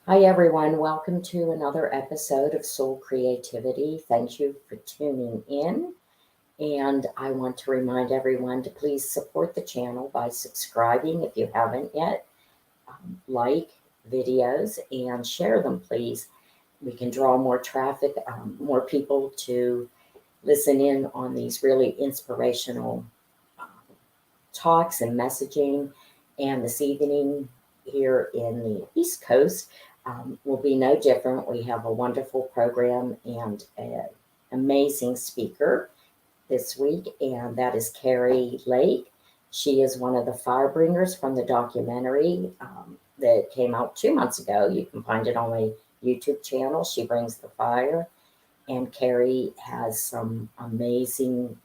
Hi, everyone. Welcome to another episode of Soul Creativity. Thank you for tuning in. And I want to remind everyone to please support the channel by subscribing if you haven't yet. Like videos and share them, please. We can draw more traffic, more people to listen in on these really inspirational um, talks and messaging. And this evening here in the East Coast will be no different. We have a wonderful program and an amazing speaker this week, and that is Kerri Lake. She is one of the firebringers from the documentary that came out 2 months ago. You can find it on my YouTube channel. She brings the fire, and Kerri has some amazing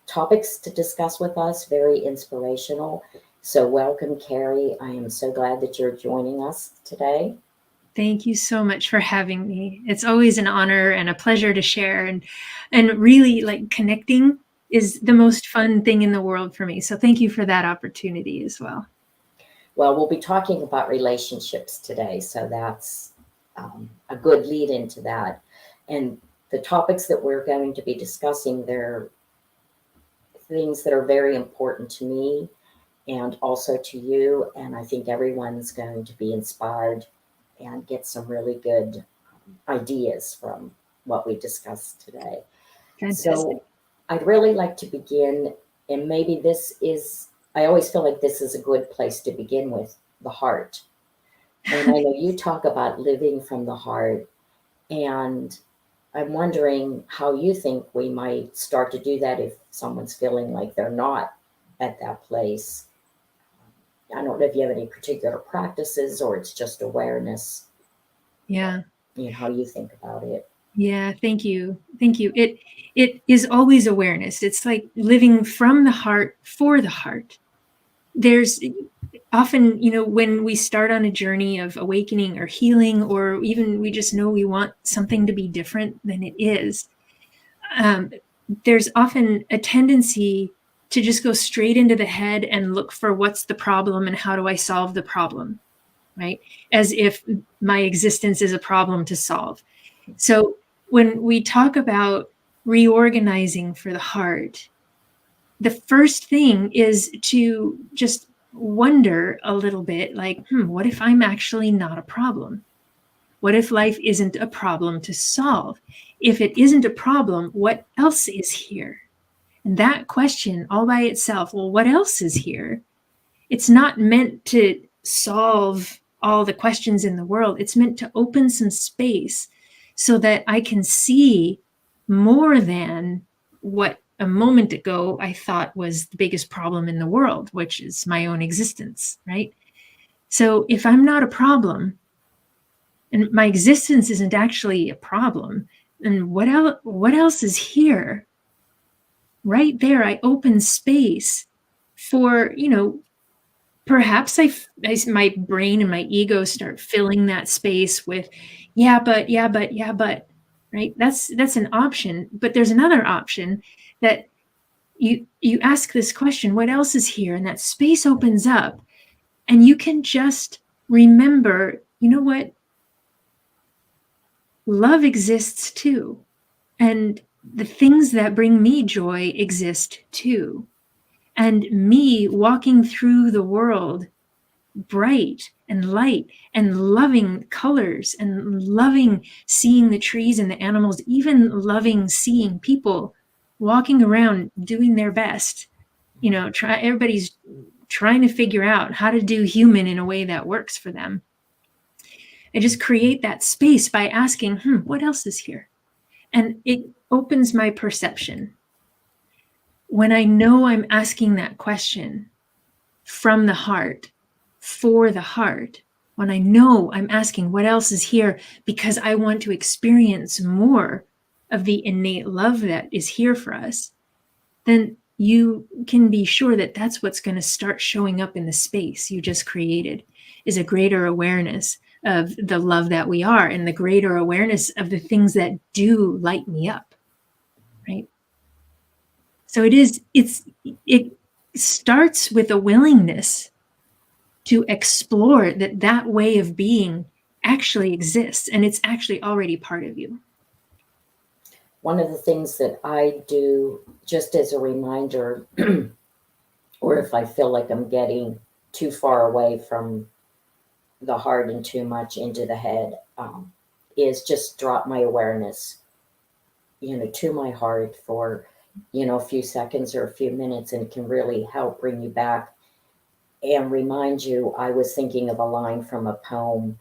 topics to discuss with us, very inspirational. So, welcome, Kerri. I am so glad that you're joining us today. Thank you so much for having me. It's always an honor and a pleasure to share and really like connecting is the most fun thing in the world for me. So thank you for that opportunity as well. Well, we'll be talking about relationships today, so that's a good lead into that. And the topics that we're going to be discussing, they're things that are very important to me and also to you. And I think everyone's going to be inspired and get some really good ideas from what we discussed today. Fantastic. So I'd really like to begin, and maybe this is, I always feel like this is a good place to begin with the heart. And I know you talk about living from the heart, and I'm wondering how you think we might start to do that if someone's feeling like they're not at that place. I don't know if you have any particular practices or it's just awareness, Yeah. how you think about it. Yeah, thank you. Thank you. It is always awareness. It's like living from the heart for the heart. There's often, when we start on a journey of awakening or healing, or even we just know we want something to be different than it is, there's often a tendency to just go straight into the head and look for what's the problem and how do I solve the problem, right? As if my existence is a problem to solve. So when we talk about reorganizing for the heart, the first thing is to just wonder a little bit like, what if I'm actually not a problem? What if life isn't a problem to solve? If it isn't a problem, what else is here? And that question all by itself, well, what else is here? It's not meant to solve all the questions in the world. It's meant to open some space so that I can see more than what a moment ago I thought was the biggest problem in the world, which is my own existence, right? So if I'm not a problem and my existence isn't actually a problem, then what else is here? Right there, I open space for, perhaps my brain and my ego start filling that space with, yeah, but, yeah, but, yeah, but, right? That's an option. But there's another option that you ask this question, what else is here? And that space opens up and you can just remember, you know what? Love exists too. And the things that bring me joy exist too. And me walking through the world bright and light and loving colors and loving seeing the trees and the animals, even loving seeing people walking around doing their best. Everybody's trying to figure out how to do human in a way that works for them. And just create that space by asking, what else is here? And it opens my perception. When I know I'm asking that question from the heart, for the heart, when I know I'm asking what else is here because I want to experience more of the innate love that is here for us, then you can be sure that that's what's going to start showing up in the space you just created, is a greater awareness of the love that we are and the greater awareness of the things that do light me up, right? So it starts with a willingness to explore that that way of being actually exists, and it's actually already part of you. One of the things that I do, just as a reminder, or if I feel like I'm getting too far away from the heart and too much into the head, is just drop my awareness, to my heart for, a few seconds or a few minutes, and it can really help bring you back and remind you. I was thinking of a line from a poem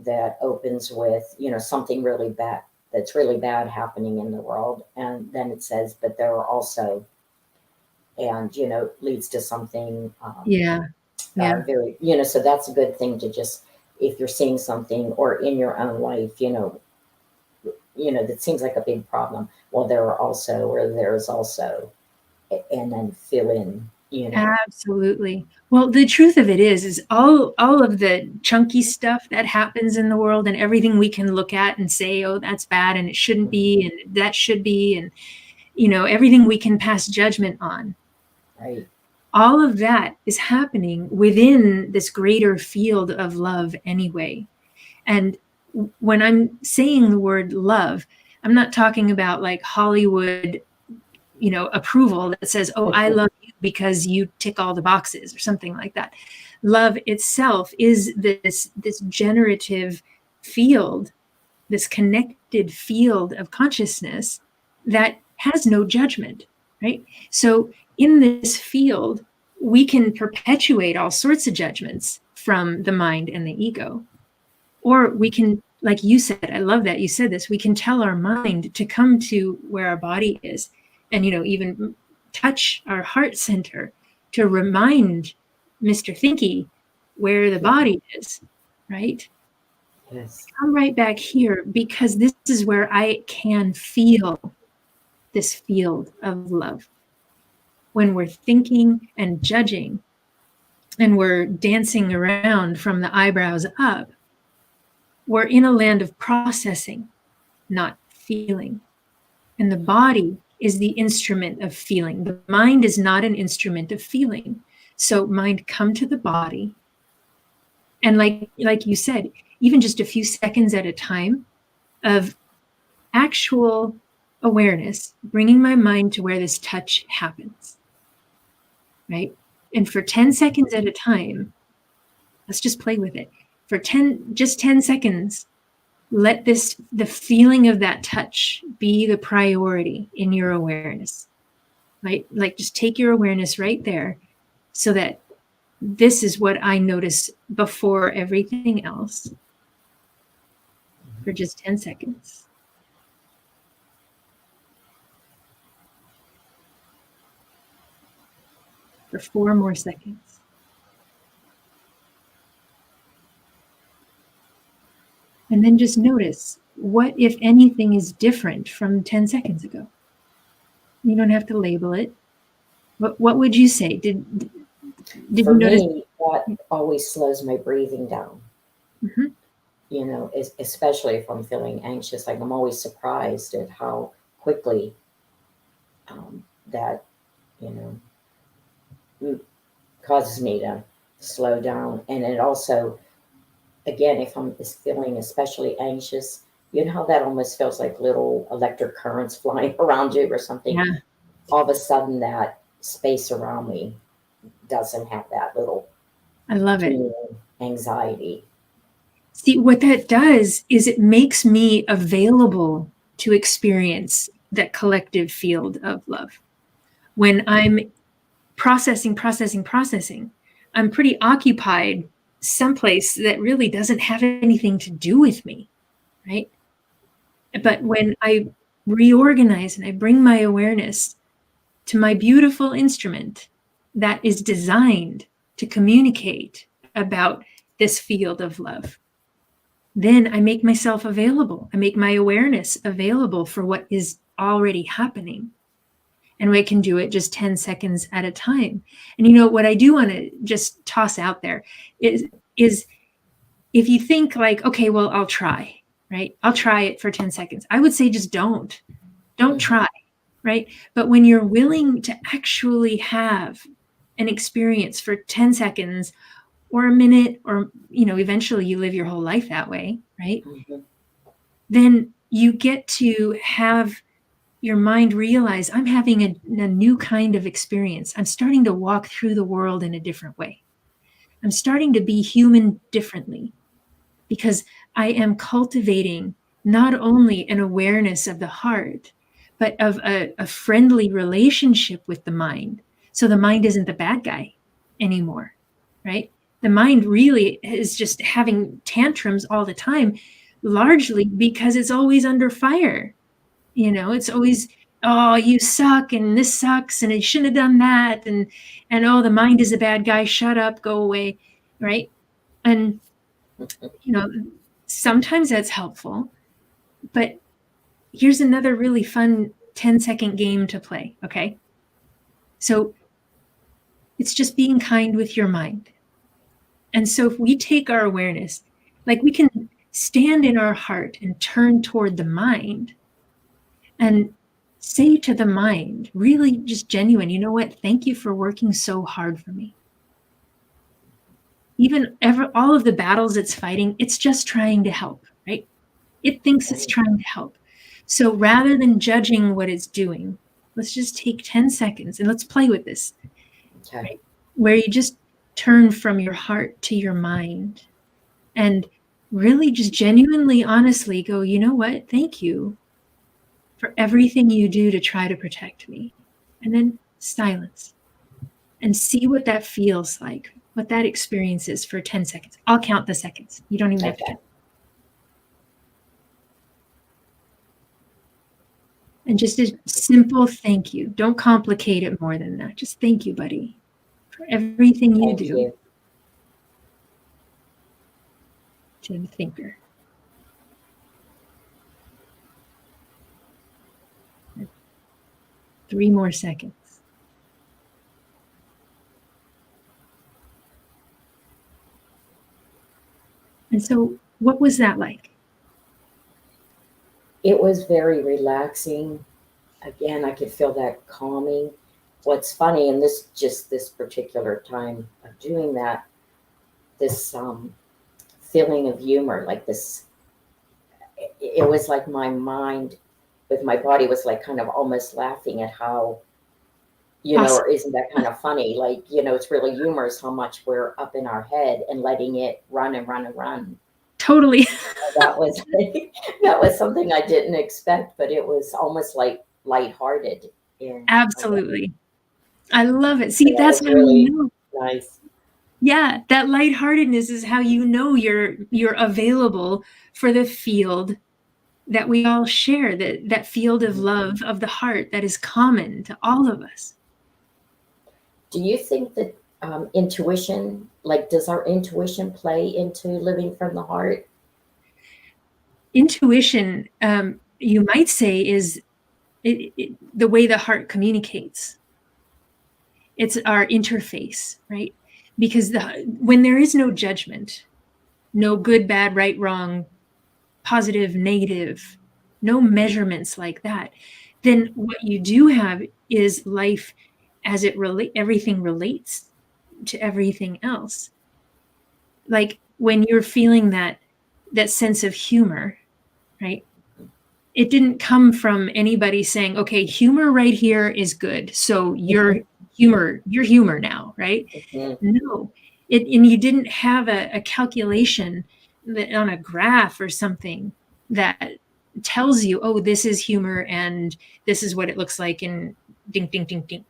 that opens with, something really bad, that's really bad happening in the world. And then it says, but there are also, and, leads to something Yeah. Yeah. very, so that's a good thing to just, if you're seeing something or in your own life, that seems like a big problem. Well, there are also, or there's also, and then fill in. Absolutely. Well, the truth of it is all of the chunky stuff that happens in the world and everything we can look at and say, oh, that's bad and it shouldn't be and that should be, and everything we can pass judgment on. Right. All of that is happening within this greater field of love anyway. And when I'm saying the word love, I'm not talking about like Hollywood, approval that says, oh, I love you because you tick all the boxes or something like that. Love itself is this generative field, this connected field of consciousness that has no judgment, right? So in this field, we can perpetuate all sorts of judgments from the mind and the ego. Or we can, like you said, I love that you said this, we can tell our mind to come to where our body is and, even touch our heart center to remind Mr. Thinky where the body is, right? Yes. Come right back here, because this is where I can feel this field of love. When we're thinking and judging and we're dancing around from the eyebrows up, we're in a land of processing, not feeling. And the body is the instrument of feeling. The mind is not an instrument of feeling. So mind, come to the body. And like you said, even just a few seconds at a time of actual awareness, bringing my mind to where this touch happens, right? And for 10 seconds at a time, let's just play with it. For 10 seconds, let the feeling of that touch be the priority in your awareness, right? Like just take your awareness right there, so that this is what I notice before everything else, for just 10 seconds. For 4 more seconds. And then just notice what, if anything, is different from 10 seconds ago. You don't have to label it. What would you say? Did For you notice? me, that always slows my breathing down. Mhm. Especially if I'm feeling anxious. Like, I'm always surprised at how quickly that, causes me to slow down. And it also, again, if I'm feeling especially anxious, how that almost feels like little electric currents flying around you or something. Yeah, All of a sudden, that space around me doesn't have that little I love it. teeny anxiety. See, what that does is it makes me available to experience that collective field of love. When I'm processing, I'm pretty occupied someplace that really doesn't have anything to do with me, right? But when I reorganize and I bring my awareness to my beautiful instrument that is designed to communicate about this field of love, then I make myself available. I make my awareness available for what is already happening. And we can do it just 10 seconds at a time. And what I do want to just toss out there is if you think like, okay, well, I'll try, right? I'll try it for 10 seconds. I would say just don't try, right? But when you're willing to actually have an experience for 10 seconds or a minute, or, eventually you live your whole life that way, right? Mm-hmm. Then you get to have your mind realize, I'm having a new kind of experience. I'm starting to walk through the world in a different way. I'm starting to be human differently, because I am cultivating not only an awareness of the heart, but of a friendly relationship with the mind. So the mind isn't the bad guy anymore, right? The mind really is just having tantrums all the time, largely because it's always under fire. It's always, oh, you suck, and this sucks, and I shouldn't have done that, and oh, the mind is a bad guy, shut up, go away, right? And sometimes that's helpful, but here's another really fun 10-second game to play, okay? So it's just being kind with your mind. And so if we take our awareness, like, we can stand in our heart and turn toward the mind and say to the mind, really just genuine, you know what? Thank you for working so hard for me. Even all of the battles it's fighting, it's just trying to help, right? It thinks it's trying to help. So rather than judging what it's doing, let's just take 10 seconds and let's play with this, Okay. right? Where you just turn from your heart to your mind and really just genuinely, honestly go, you know what? Thank you for everything you do to try to protect me. And then silence and see what that feels like, what that experience is for 10 seconds. I'll count the seconds. You don't even have to Okay. count. And just a simple thank you. Don't complicate it more than that. Just thank you, buddy, for everything you Thank do. you. To the thinker. 3 more seconds. And so, what was that like? It was very relaxing. Again, I could feel that calming. What's funny, and this particular time of doing that, this feeling of humor, like this, it was like my mind with my body was like kind of almost laughing at how, Awesome. or isn't that kind of funny? Like, it's really humorous how much we're up in our head and letting it run and run and run. Totally. That was that was something I didn't expect, but it was almost like lighthearted in a way. Absolutely. I love it. So See, that that's was how you really know. nice. Yeah, that lightheartedness is how you know you're available for the field that we all share, that field of love of the heart that is common to all of us. Do you think that intuition, like, does our intuition play into living from the heart? Intuition, you might say, is the way the heart communicates. It's our interface, right? Because when there is no judgment, no good, bad, right, wrong, positive, negative, no measurements like that, then what you do have is life as everything relates to everything else. Like when you're feeling that sense of humor, right? It didn't come from anybody saying, okay, humor right here is good, so you're humor now, right? Mhm. No. And you didn't have a calculation on a graph or something that tells you, oh, this is humor and this is what it looks like, and ding, ding, ding, ding.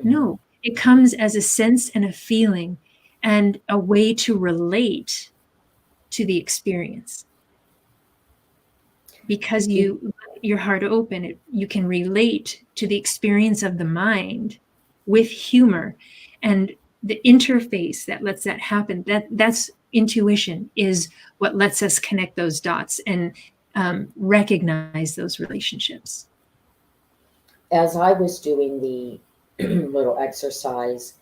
No, it comes as a sense and a feeling and a way to relate to the experience. Because you let your heart open, you can relate to the experience of the mind with humor. And the interface that lets that happen, that's intuition, is what lets us connect those dots and recognize those relationships. As I was doing the little exercise,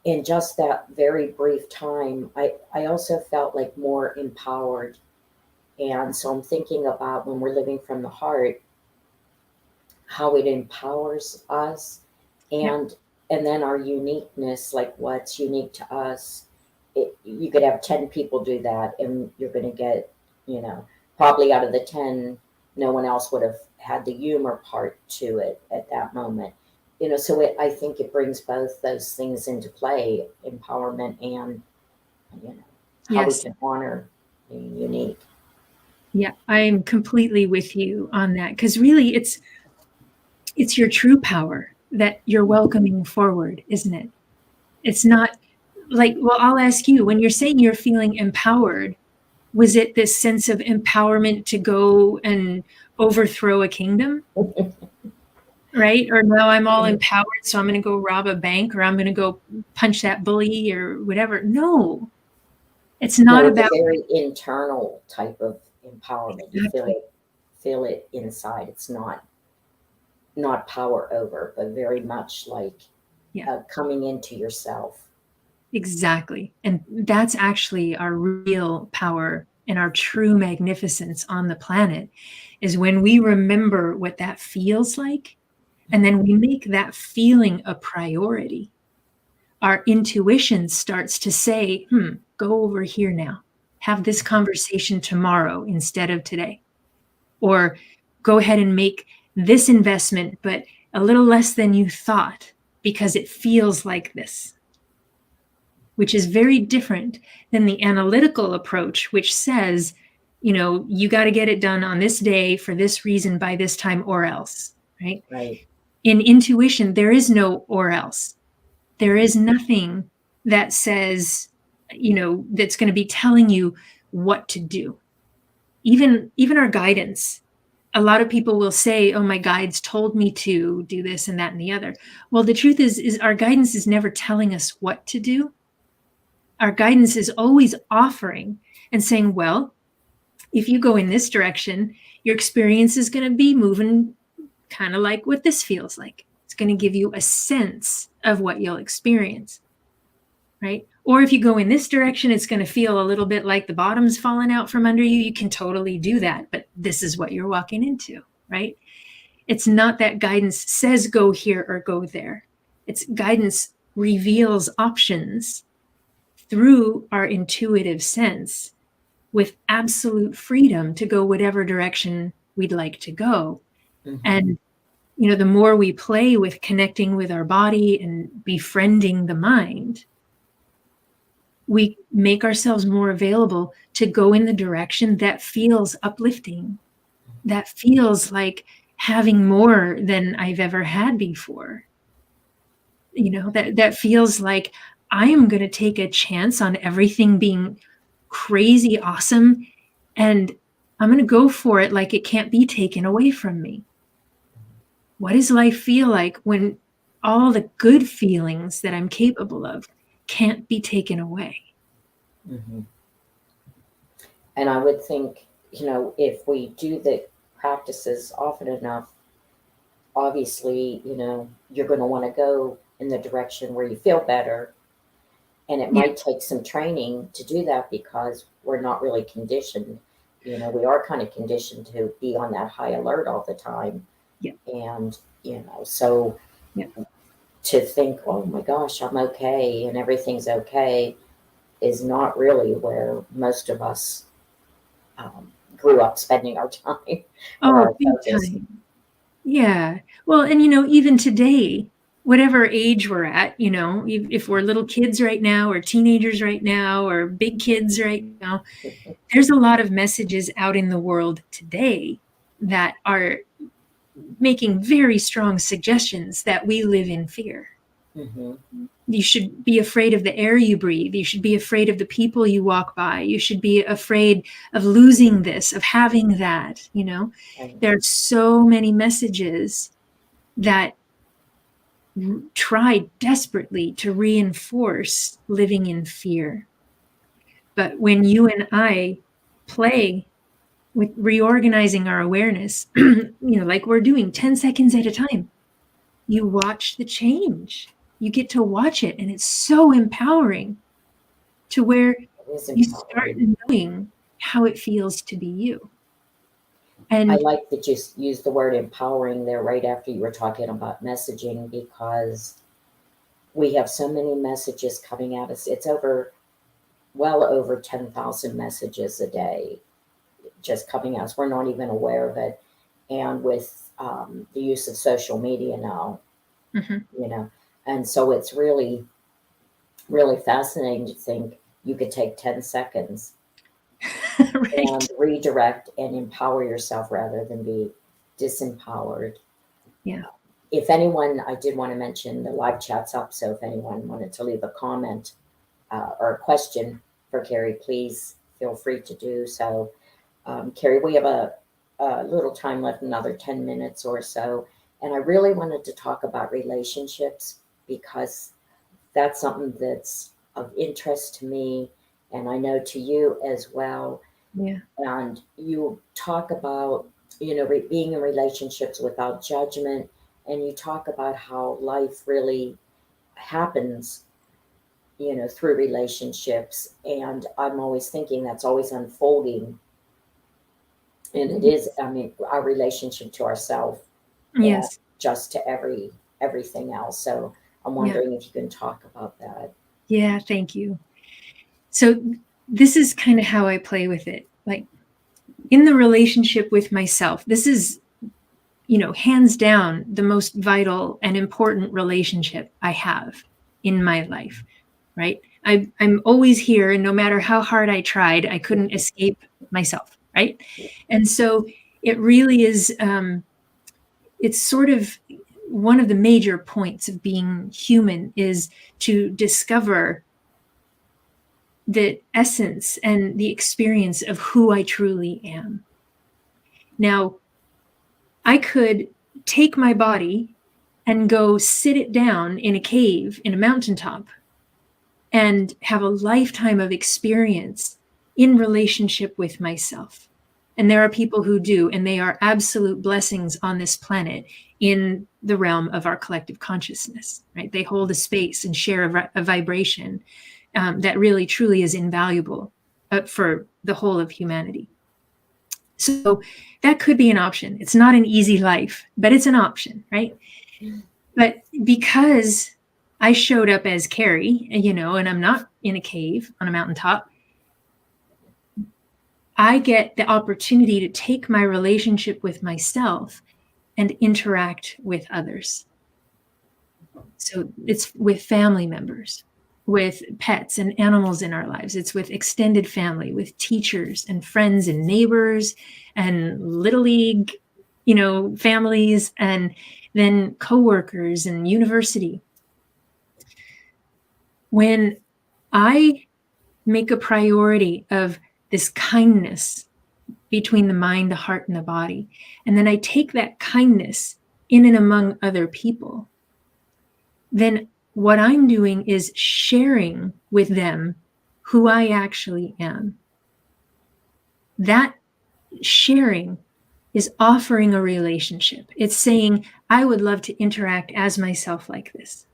in just that very brief time, I also felt like more empowered. And so I'm thinking about when we're living from the heart, how it empowers us Yeah. and then our uniqueness, like what's unique to us. you could have 10 people do that, and you're going to get, probably out of the 10, no one else would have had the humor part to it at that moment. So I think it brings both those things into play, empowerment and, how we Yes. can honor being unique. Yeah, I'm completely with you on that, because really it's your true power that you're welcoming forward, isn't it? It's not like, well, I'll ask you, when you're saying you're feeling empowered, was it this sense of empowerment to go and overthrow a kingdom? Right? Or now I'm all empowered, so I'm going to go rob a bank, or I'm going to go punch that bully or whatever. No, it's not No, it's a about very internal type of empowerment. You exactly. feel it inside. It's not power over, but very much like Yeah, coming into yourself. exactly. And that's actually our real power and our true magnificence on the planet, is when we remember what that feels like, and then we make that feeling a priority. Our intuition starts to say, go over here now. Have this conversation tomorrow instead of today. Or go ahead and make this investment, but a little less than you thought because it feels like this, which is very different than the analytical approach, which says, you got to get it done on this day for this reason by this time or else, right? Right. In intuition, there is no or else. There is nothing that says, that's going to be telling you what to do. Even our guidance. A lot of people will say, oh, my guides told me to do this and that and the other. Well, the truth is our guidance is never telling us what to do. Our guidance is always offering and saying, well, if you go in this direction, your experience is going to be moving kind of like what this feels like. It's going to give you a sense of what you'll experience, right? Or if you go in this direction, it's going to feel a little bit like the bottom's falling out from under you. You can totally do that, but this is what you're walking into, right? It's not that guidance says go here or go there. It's guidance reveals options through our intuitive sense with absolute freedom to go whatever direction we'd like to go. Mhm. And, the more we play with connecting with our body and befriending the mind, we make ourselves more available to go in the direction that feels uplifting, that feels like having more than I've ever had before. That feels like I am going to take a chance on everything being crazy awesome, and I'm going to go for it like it can't be taken away from me. What does life feel like when all the good feelings that I'm capable of can't be taken away? Mhm. And I would think, if we do the practices often enough, obviously, you're going to want to go in the direction where you feel better. And it Yeah. might take some training to do that because we're not really conditioned. We are kind of conditioned to be on that high alert all the time. Yeah. And, so Yeah. to think, oh my gosh, I'm okay and everything's okay is not really where most of us grew up spending our time or Oh, our big focus. time. Yeah. Well, and even today, whatever age we're at, if we're little kids right now or teenagers right now or big kids right now, there's a lot of messages out in the world today that are making very strong suggestions that we live in fear. Mm-hmm. You should be afraid of the air you breathe. You should be afraid of the people you walk by. You should be afraid of losing this, of having that. Right. There are so many messages that try desperately to reinforce living in fear. But when you and I play with reorganizing our awareness, like we're doing 10 seconds at a time, you watch the change. You get to watch it, and it's so empowering to where It is you start empowering. knowing how it feels to be you. I And like that you used the word empowering there right after you were talking about messaging because we have so many messages coming at us. It's over well over 10,000 messages a day just coming at us. We're not even aware of it. And with the use of social media now, Mhm. you know, and so it's really, really fascinating to think you could take 10 seconds and Right. redirect and empower yourself rather than be disempowered. Yeah. If anyone, I did want to mention the live chat's up, so if anyone wanted to leave a comment or a question for Kerri, please feel free to do so. Kerri, we have a little time left, another 10 minutes or so, and I really wanted to talk about relationships because that's something that's of interest to me, and I know to you as well. Yeah. And you talk about, being in relationships without judgment, and you talk about how life really happens, through relationships. And I'm always thinking that's always unfolding. And it is, I mean, our relationship to ourselves and Yes. just to everything else. So I'm Yeah. wondering if you can talk about that. Yeah. Thank you. So this is kind of how I play with it. Like in the relationship with myself, this is, hands down the most vital and important relationship I have in my life, right? I'm always here, and no matter how hard I tried, I couldn't escape myself, right? And so it really is, it's sort of one of the major points of being human is to discover the essence and the experience of who I truly am. Now, I could take my body and go sit it down in a cave in a mountaintop and have a lifetime of experience in relationship with myself. And there are people who do, and they are absolute blessings on this planet in the realm of our collective consciousness, right? They hold a space and share a vibration that really, truly is invaluable for the whole of humanity. So that could be an option. It's not an easy life, but it's an option, right? But because I showed up as Kerri, and I'm not in a cave on a mountaintop, I get the opportunity to take my relationship with myself and interact with others. So it's with family members, with pets and animals in our lives. It's with extended family, with teachers and friends and neighbors and little league, families, and then coworkers and university. When I make a priority of this kindness between the mind, the heart, and the body, and then I take that kindness in and among other people, then what I'm doing is sharing with them who I actually am. That sharing is offering a relationship. It's saying, I would love to interact as myself like this.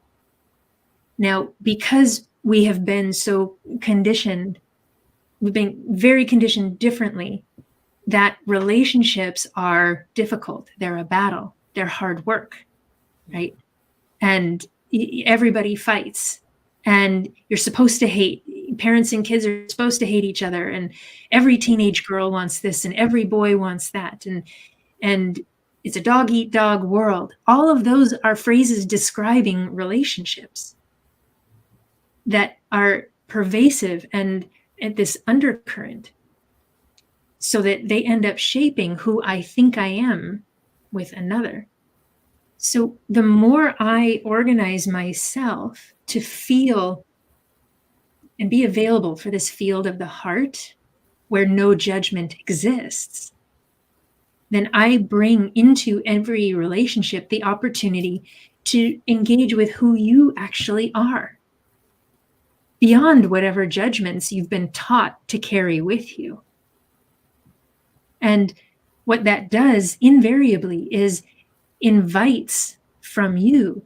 Now, because we have been so conditioned, we've been very conditioned differently, that relationships are difficult. They're a battle. They're hard work, right? And everybody fights. And you're supposed to hate. Parents and kids are supposed to hate each other. And every teenage girl wants this, and every boy wants that. And it's a dog eat dog world. All of those are phrases describing relationships that are pervasive and at this undercurrent, so that they end up shaping who I think I am with another. So the more I organize myself to feel and be available for this field of the heart where no judgment exists, then I bring into every relationship the opportunity to engage with who you actually are, beyond whatever judgments you've been taught to carry with you. And what that does invariably is invites from you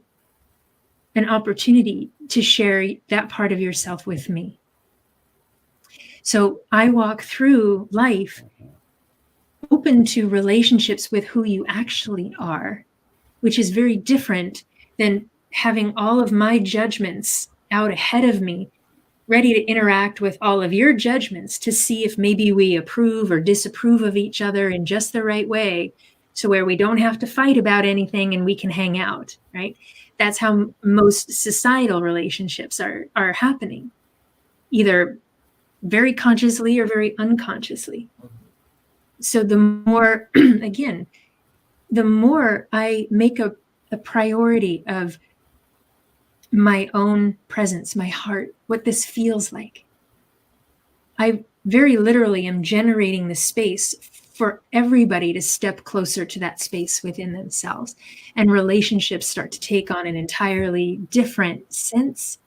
an opportunity to share that part of yourself with me. So I walk through life open to relationships with who you actually are, which is very different than having all of my judgments out ahead of me ready to interact with all of your judgments to see if maybe we approve or disapprove of each other in just the right way, so where we don't have to fight about anything and we can hang out, right? That's how most societal relationships are happening, either very consciously or very unconsciously. So the more, again, the more I make a priority of my own presence, my heart, what this feels like, I very literally am generating the space for everybody to step closer to that space within themselves. And relationships start to take on an entirely different sense.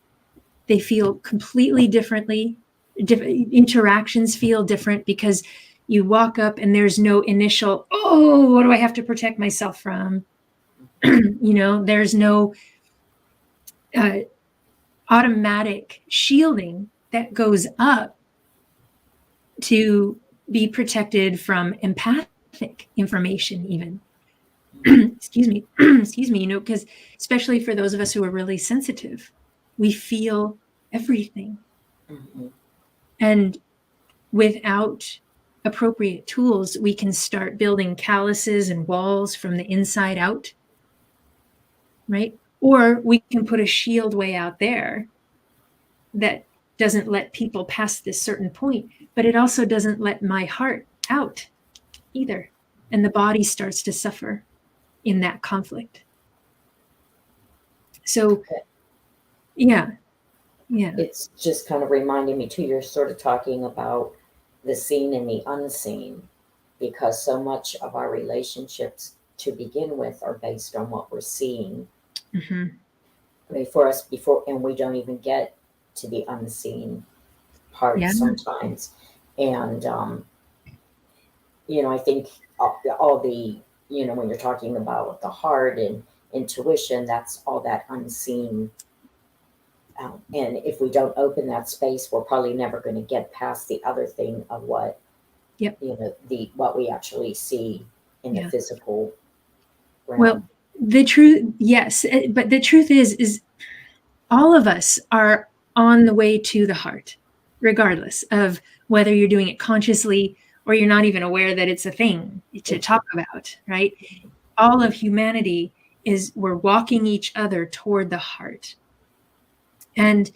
They feel completely differently. Interactions feel different because you walk up and there's no initial, oh, what do I have to protect myself from? There's no automatic shielding that goes up to be protected from empathic information, even. Excuse me, because especially for those of us who are really sensitive, we feel everything. Mm-hmm. And without appropriate tools, we can start building calluses and walls from the inside out, right? Or we can put a shield way out there that doesn't let people past this certain point, but it also doesn't let my heart out either. And the body starts to suffer in that conflict. So, yeah. It's just kind of reminding me too, you're sort of talking about the seen and the unseen, because so much of our relationships to begin with are based on what we're seeing. Mm-hmm. I mean, for us before, and we don't even get to the unseen parts sometimes. And, I think all the, when you're talking about the heart and intuition, that's all that unseen. And if we don't open that space, we're probably never going to get past the other thing of what, what we actually see in the physical realm. Well, the truth, yes, but the truth is all of us are on the way to the heart, regardless of whether you're doing it consciously or you're not even aware that it's a thing to talk about, right? All of humanity we're walking each other toward the heart. And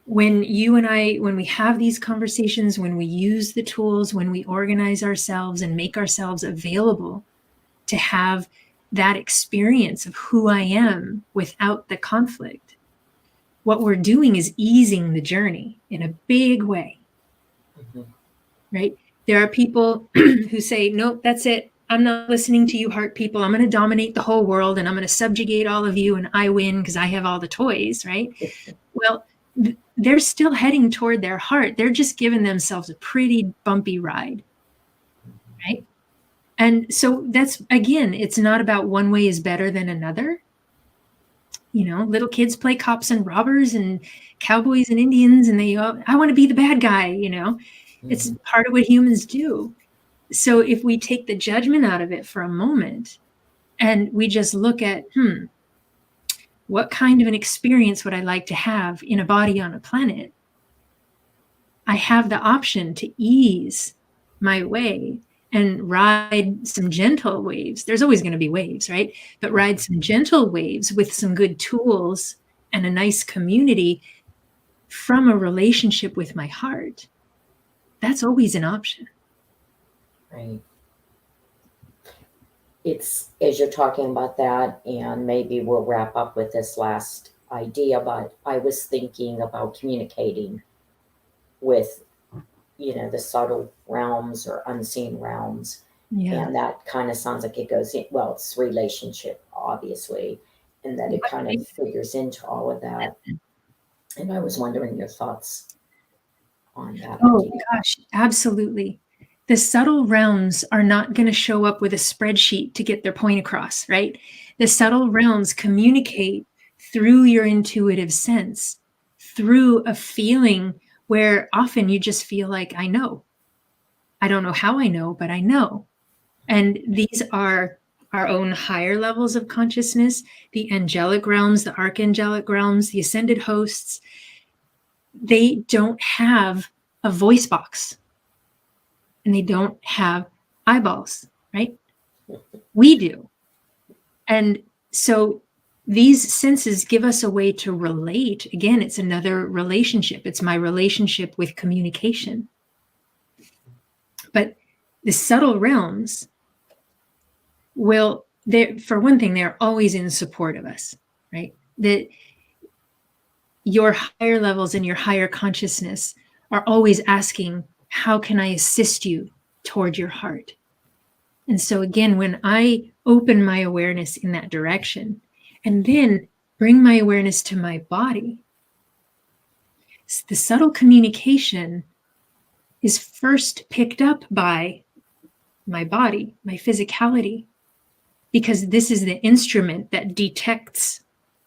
when you and I, when we have these conversations, when we use the tools, when we organize ourselves and make ourselves available to have that experience of who I am without the conflict, what we're doing is easing the journey in a big way, right? There are people who say, nope, that's it. I'm not listening to you heart people. I'm going to dominate the whole world and I'm going to subjugate all of you and I win because I have all the toys, right? Well, they're still heading toward their heart. They're just giving themselves a pretty bumpy ride, right? And so that's, again, it's not about one way is better than another. Little kids play cops and robbers and cowboys and Indians, and I want to be the bad guy, It's part of what humans do. So if we take the judgment out of it for a moment and we just look at, what kind of an experience would I like to have in a body on a planet? I have the option to ease my way and ride some gentle waves. There's always going to be waves, right? But ride some gentle waves with some good tools and a nice community from a relationship with my heart. That's always an option. Right. It's, as you're talking about that, and maybe we'll wrap up with this last idea, but I was thinking about communicating with, the subtle realms or unseen realms. Yeah. And that kind of sounds like it goes in, well, it's relationship, obviously, and that it kind of figures into all of that. And I was wondering your thoughts on that. Oh, gosh, absolutely. The subtle realms are not going to show up with a spreadsheet to get their point across, right? The subtle realms communicate through your intuitive sense, through a feeling where often you just feel like, I know. I don't know how I know, but I know. And these are our own higher levels of consciousness, the angelic realms, the archangelic realms, the ascended hosts. they don't have a voice box and they don't have eyeballs, right? We do. And so these senses give us a way to relate. Again, it's another relationship. It's my relationship with communication. But the subtle realms will, for one thing, they're always in support of us, right? That your higher levels and your higher consciousness are always asking, how can I assist you toward your heart? And so again, when I open my awareness in that direction and then bring my awareness to my body, the subtle communication is first picked up by my body, my physicality, because this is the instrument that detects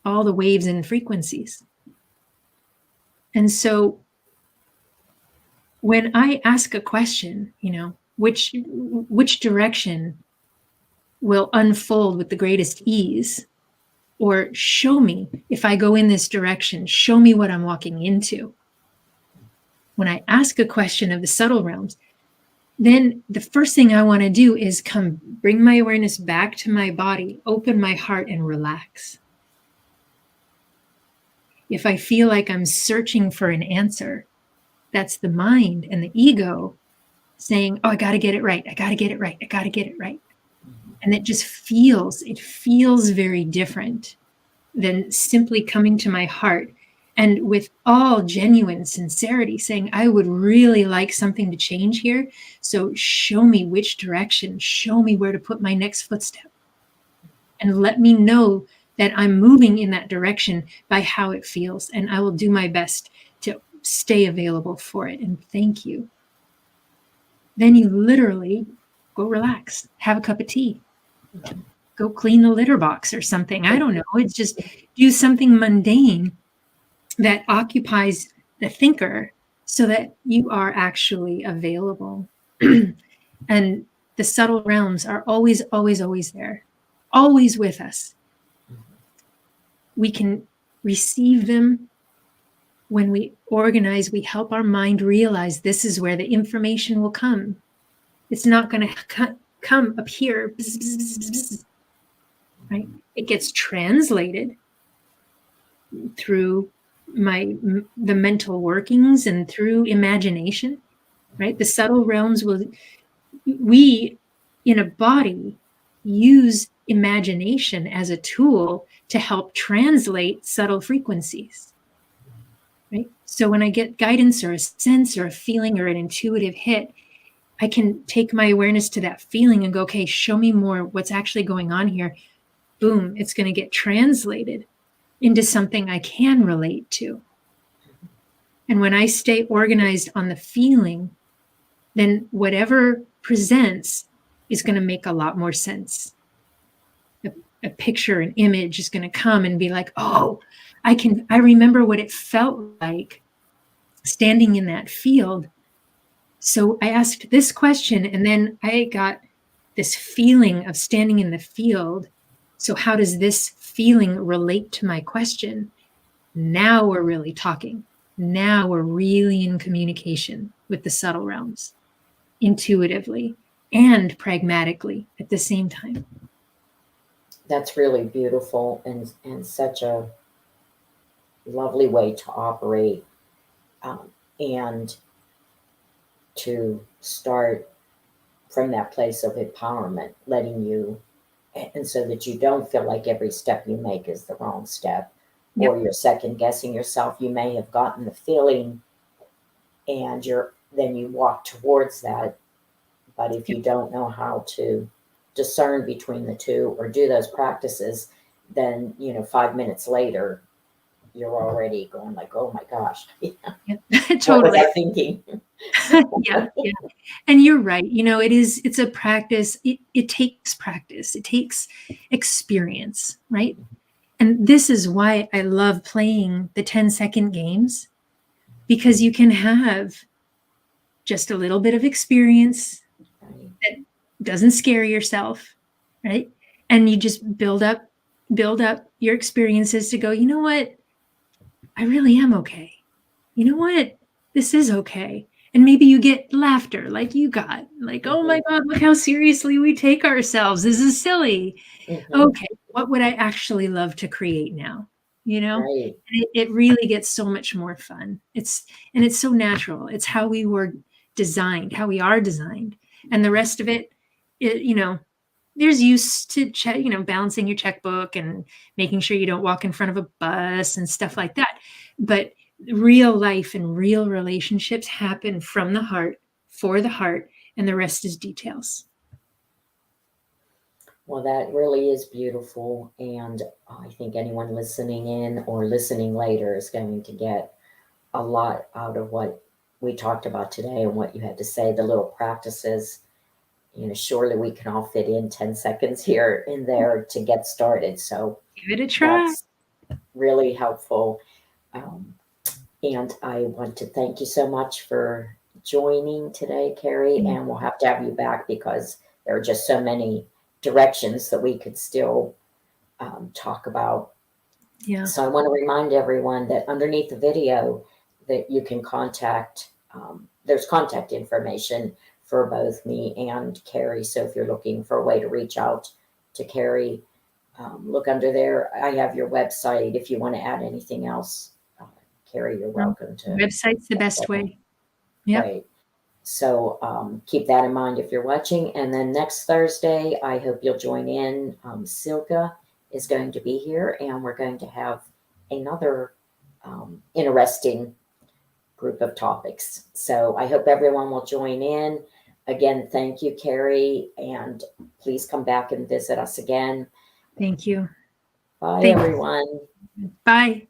all the waves and frequencies. And so when I ask a question, which direction will unfold with the greatest ease, or show me if I go in this direction, show me what I'm walking into. When I ask a question of the subtle realms, then the first thing I want to do is bring my awareness back to my body, open my heart, and relax. If I feel like I'm searching for an answer, that's the mind and the ego saying, oh, I got to get it right. I got to get it right. I got to get it right. And it feels very different than simply coming to my heart and with all genuine sincerity saying, I would really like something to change here. So show me which direction, show me where to put my next footstep. And let me know that I'm moving in that direction by how it feels. And I will do my best to stay available for it. And thank you. Then you literally go relax, have a cup of tea, go clean the litter box or something. I don't know. It's just do something mundane that occupies the thinker so that you are actually available. And the subtle realms are always, always, always there, always with us. We can receive them when we organize, we help our mind realize this is where the information will come. It's not going to come up here, bzz, bzz, bzz, bzz, right? It gets translated through the mental workings and through imagination, right? The subtle realms we in a body use imagination as a tool to help translate subtle frequencies, right? So when I get guidance or a sense or a feeling or an intuitive hit, I can take my awareness to that feeling and go, okay, show me more what's actually going on here. Boom, it's going to get translated into something I can relate to. And when I stay organized on the feeling, then whatever presents is going to make a lot more sense. A picture, an image is going to come and be like, oh, I remember what it felt like standing in that field. So I asked this question and then I got this feeling of standing in the field. So how does this feeling relate to my question? Now we're really talking. Now we're really in communication with the subtle realms, intuitively and pragmatically at the same time. That's really beautiful and such a lovely way to operate and to start from that place of empowerment, letting you, and so that you don't feel like every step you make is the wrong step. Yep. Or you're second guessing yourself. You may have gotten the feeling and then you walk towards that. But if you don't know how to discern between the two or do those practices, then 5 minutes later you're already going like, oh my gosh. Yeah, totally. What was I thinking? yeah. And you're right. It's a practice. It takes practice. It takes experience, right? And this is why I love playing the 10-second games, because you can have just a little bit of experience that doesn't scare yourself, right? And you just build up your experiences to go, you know what? I really am okay. you know what? This is okay. And maybe you get laughter like you got, like, oh my God, look how seriously we take ourselves. This is silly. Okay, what would I actually love to create now? You know, Right. it really gets so much more fun. It's so natural. It's how we were designed, how we are designed, and the rest of it, you know, there's use to check, you know, balancing your checkbook and making sure you don't walk in front of a bus and stuff like that. But real life and real relationships happen from the heart, for the heart, and the rest is details. Well, that really is beautiful. And I think anyone listening in or listening later is going to get a lot out of what we talked about today and what you had to say, the little practices. You know, surely we can all fit in 10 seconds here and there to get started. So Give it a try. that's really helpful. Um, and I want to thank you so much for joining today, Kerri. And we'll have to have you back because there are just so many directions that we could still talk about. Yeah. So I want to remind everyone that underneath the video that you can contact, there's contact information for both me and Kerri. So if you're looking for a way to reach out to Kerri, look under there. I have your website. If you want to add anything else, Kerri, you're welcome to. Website's the best way. Yep. Right. So keep that in mind if you're watching. And then next Thursday, I hope you'll join in. Silka is going to be here, and we're going to have another interesting group of topics. So I hope everyone will join in. Again, thank you, Kerri, and please come back and visit us again. Thank you. Bye, Thanks. everyone. Bye.